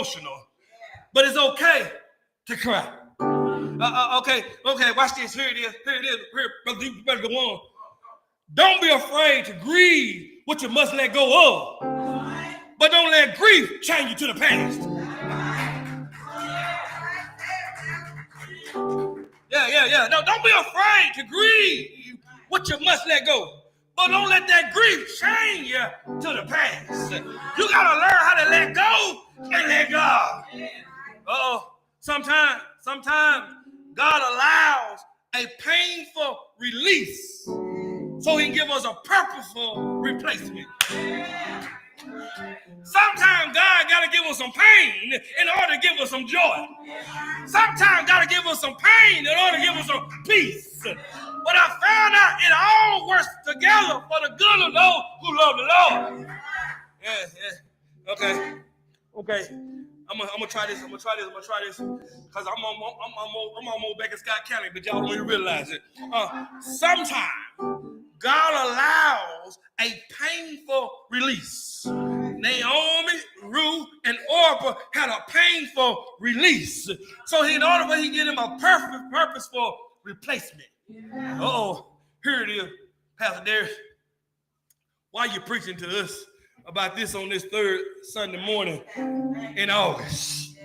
emotional, but it's okay to cry. Okay, watch this. Here it is. Here, brother, you better go on. Don't be afraid to grieve what you must let go of, but don't let grief change you to the past. Yeah. No, don't be afraid to grieve what you must let go, but don't let that grief change you to the past. You gotta learn how to let go and let God. Sometimes God allows a painful release so he can give us a purposeful replacement. Sometimes God got to give us some pain in order to give us some joy. Sometimes God to give us some pain in order to give us some peace. But I found out it all works together for the good of those who love the Lord. Yeah. Okay. I'm gonna try this. Because I'm almost back in Scott County, but y'all don't even realize it. Sometimes God allows a painful release. Naomi, Ruth, and Orpah had a painful release. So in order for he get him a perfect, purposeful replacement. Here it is, Pastor Darius. Why are you preaching to us about this on this third Sunday morning in August?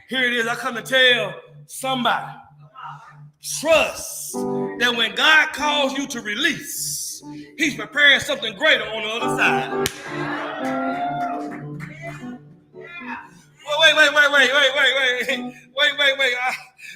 Here it is. I come to tell somebody, trust that when God calls you to release, he's preparing something greater on the other side.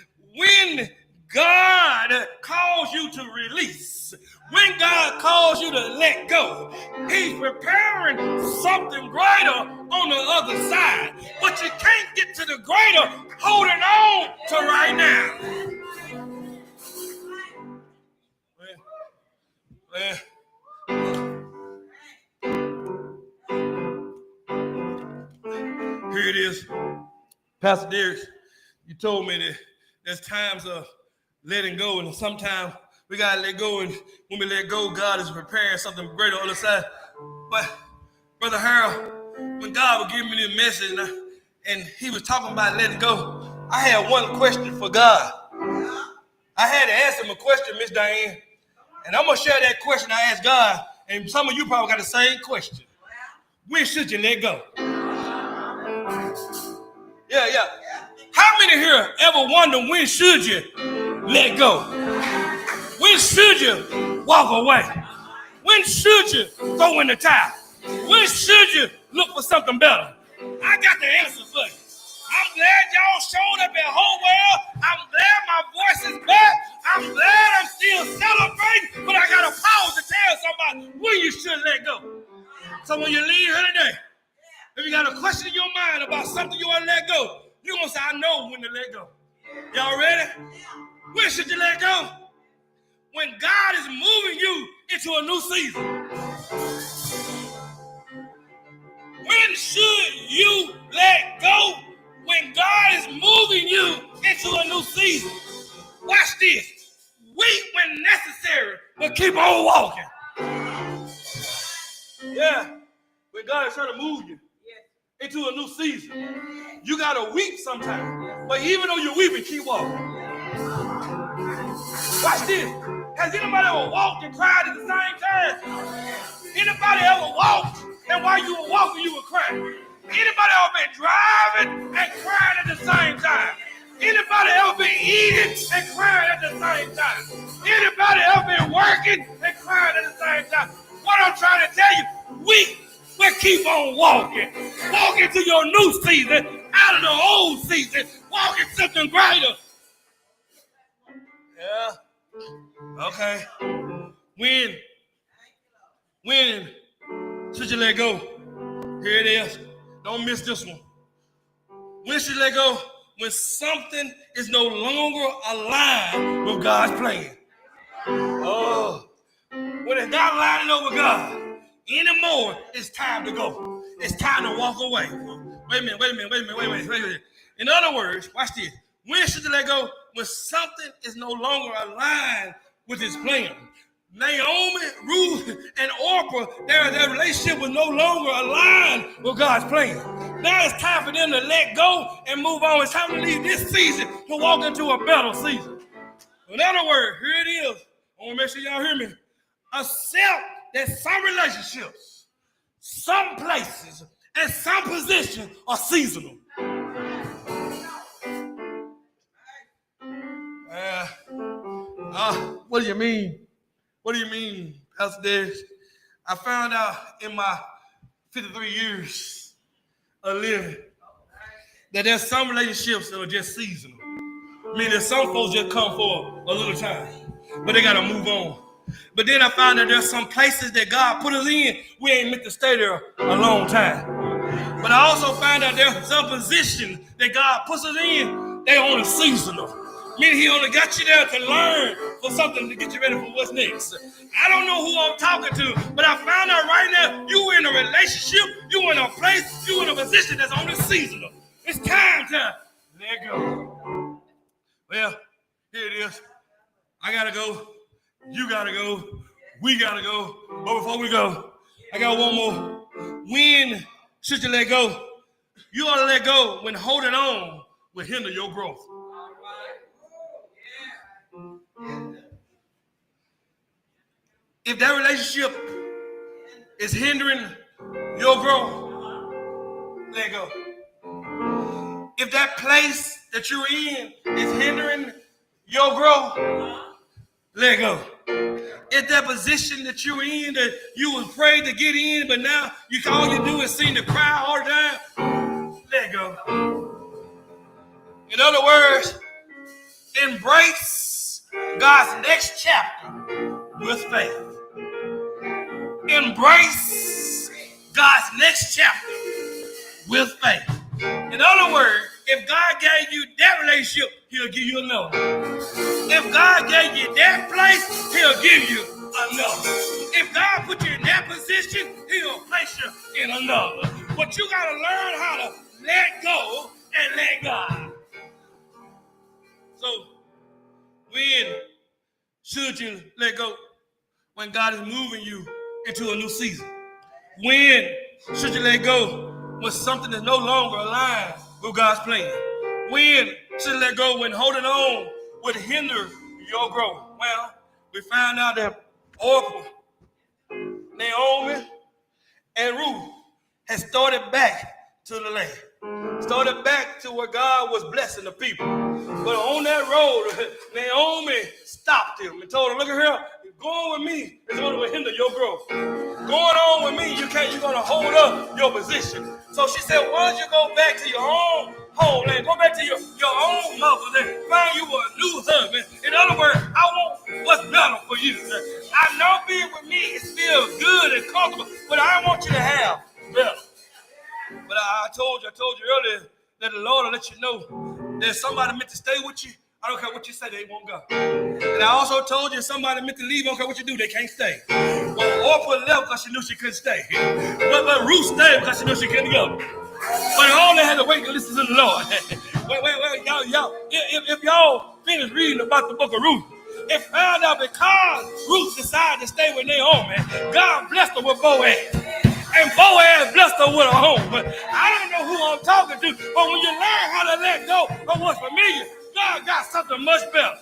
Wait. When God calls you to release, when God calls you to let go, he's preparing something greater on the other side. But you can't get to the greater holding on to right now. Here it is. Pastor Darius, you told me that there's times of letting go, and sometimes we got to let go, and when we let go, God is preparing something greater on the side. But, Brother Harold, when God was giving me this message and he was talking about letting go, I had one question for God. I had to ask him a question, Miss Diane, and I'm going to share that question I asked God, and some of you probably got the same question. When should you let go? Yeah. How many here ever wonder when should you let go? When should you walk away? When should you throw in the towel? When should you look for something better? I got the answer for you. I'm glad y'all showed up at Hopewell. I'm glad my voice is back. I'm glad I'm still celebrating, but I got to pause to tell somebody when you should let go. So when you leave here today, if you got a question in your mind about something you want to let go, you're going to say, I know when to let go. Y'all ready? When should you let go? When God is moving you into a new season. When should you let go? When God is moving you into a new season. Watch this. Wait when necessary, but keep on walking. Yeah. When God is trying to move you into a new season, you got to weep sometimes. But even though you're weeping, keep walking. Watch this. Has anybody ever walked and cried at the same time? Anybody ever walked and while you were walking, you were crying? Anybody ever been driving and crying at the same time? Anybody ever been eating and crying at the same time? Anybody ever been working and crying at the same time? What I'm trying to tell you, weep, but keep on walking. Walk into your new season, out of the old season. Walk in something greater. Yeah. Okay. When should you let go? Here it is. Don't miss this one. When should you let go? When something is no longer aligned with God's plan. When it's not lining up with God anymore, it's time to go. It's time to walk away. Wait a minute. In other words, watch this. When should you let go? When something is no longer aligned with his plan. Naomi, Ruth, and Orpah, their relationship was no longer aligned with God's plan. Now it's time for them to let go and move on. It's time to leave this season to walk into a better season. In other words, here it is. I want to make sure y'all hear me. Accept that some relationships, some places, and some positions are seasonal. What do you mean? What do you mean, Pastor Des? I found out in my 53 years of living that there's some relationships that are just seasonal. I mean, there's some folks just come for a little time, but they got to move on. But then I found that there's some places that God put us in, we ain't meant to stay there a long time. But I also found out there's some positions that God puts us in, they only seasonal. Meaning he only got you there to learn for something to get you ready for what's next. I don't know who I'm talking to, but I found out right now, you in a relationship, you in a place, you in a position that's only seasonal. It's time to let go. Well, here it is. I gotta go. You gotta go. We gotta go. But before we go, I got one more. When should you let go? You ought to let go when holding on will hinder your growth. If that relationship is hindering your growth, let go. If that place that you're in is hindering your growth, let go. If that position that you're in that you was afraid to get in, but now all you do is seem to cry all the time, let go. In other words, embrace God's next chapter with faith. Embrace God's next chapter with faith. In other words, if God gave you that relationship, he'll give you another. If God gave you that place, he'll give you another. If God put you in that position, he'll place you in another. But you got to learn how to let go and let God. So, when should you let go? When God is moving you into a new season. When should you let go when something is no longer aligned with God's plan? When should you let go when holding on would hinder your growth? Well, we found out that Orpah, Naomi, and Ruth had started back to the land. Started back to where God was blessing the people. But on that road, Naomi stopped him and told him, look at here, going with me is going to hinder your growth. Going on with me, you're going to hold up your position. So she said, why don't you go back to your own homeland, go back to your own mother and find you a new husband. In other words, I want what's better for you. I know being with me is still good and comfortable, but I want you to have better. But I told you earlier that the Lord will let you know there's somebody meant to stay with you. I don't care what you say, they won't go. And I also told you somebody meant to leave, I don't care what you do, they can't stay. Well, Orpah left because she knew she couldn't stay. But Ruth stayed because she knew she couldn't go. But all they had to wait to listen to the Lord. wait, y'all. If y'all finish reading about the book of Ruth, it found out because Ruth decided to stay with Naomi, God blessed her with Boaz. And Boaz blessed her with a home. But I don't know who I'm talking to, but when you learn how to let go of what's familiar, God got something much better.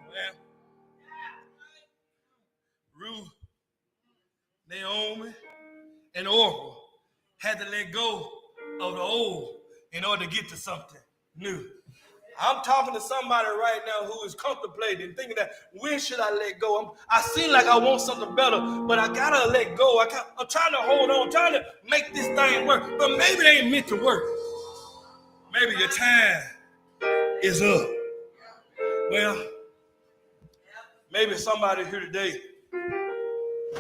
Well, Ruth, Naomi, and Orpah had to let go of the old in order to get to something new. I'm talking to somebody right now who is contemplating, thinking that when should I let go? I seem like I want something better, but I gotta let go. I'm trying to hold on, trying to make this thing work, but maybe it ain't meant to work. Maybe your time is up. Well, maybe somebody here today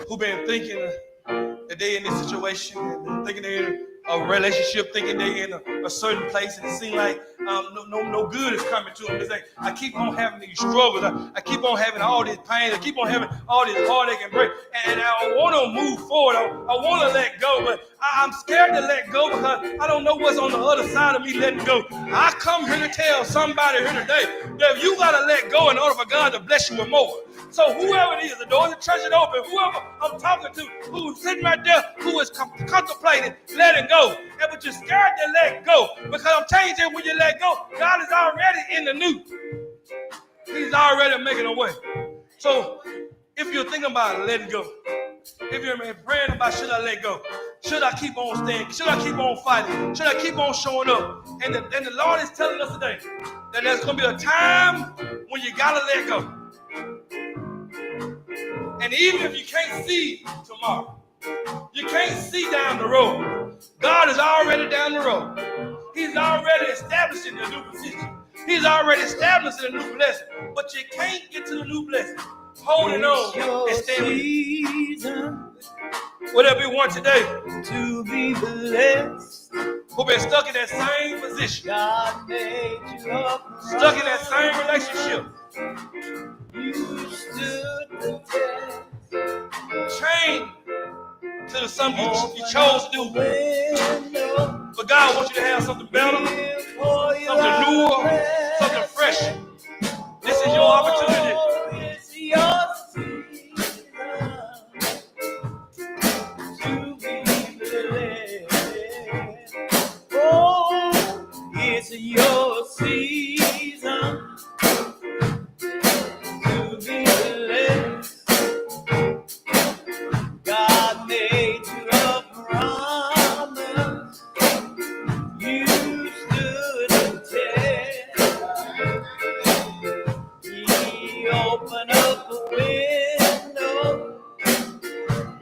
who been thinking that they in this situation, and thinking they're in a relationship, thinking they're in a certain place, and it seems like no good is coming to them. It's like, I keep on having these struggles. I keep on having all this pain. I keep on having all this heartache and break. And I want to move forward. I want to let go, but I'm scared to let go because I don't know what's on the other side of me letting go. I come here to tell somebody here today that you got to let go in order for God to bless you with more. So whoever it is, the doors of the church are open, whoever I'm talking to, who's sitting right there, who is contemplating letting go, and but you're scared to let go, because I'm telling you, when you let go, God is already in the new. He's already making a way. So if you're thinking about letting go, if you're praying about should I let go, should I keep on staying, should I keep on fighting, should I keep on showing up, and the Lord is telling us today that there's going to be a time when you got to let go. And even if you can't see tomorrow, you can't see down the road, God is already down the road. He's already establishing a new position. He's already establishing a new blessing. But you can't get to the new blessing holding on and standing. Whatever you want today to be blessed, who been stuck in that same position, God made you up, stuck in that same relationship. You stood the test. Change to something you chose to do. But God wants you to have something better, something newer, something fresh. This is your opportunity. It's your season to be blessed. Oh, it's your season to be blessed. God made you a promise. You stood the test. He opened up a window.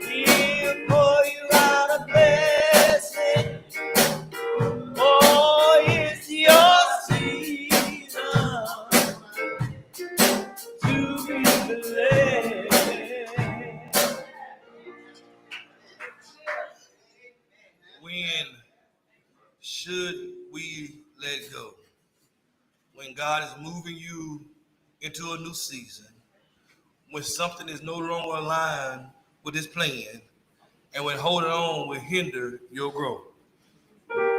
He'll pour you out a blessing. Oh, it's your season to be blessed. When should we let go? When God is moving you into a new season, when something is no longer aligned with his plan, and when holding on will hinder your growth.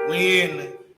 When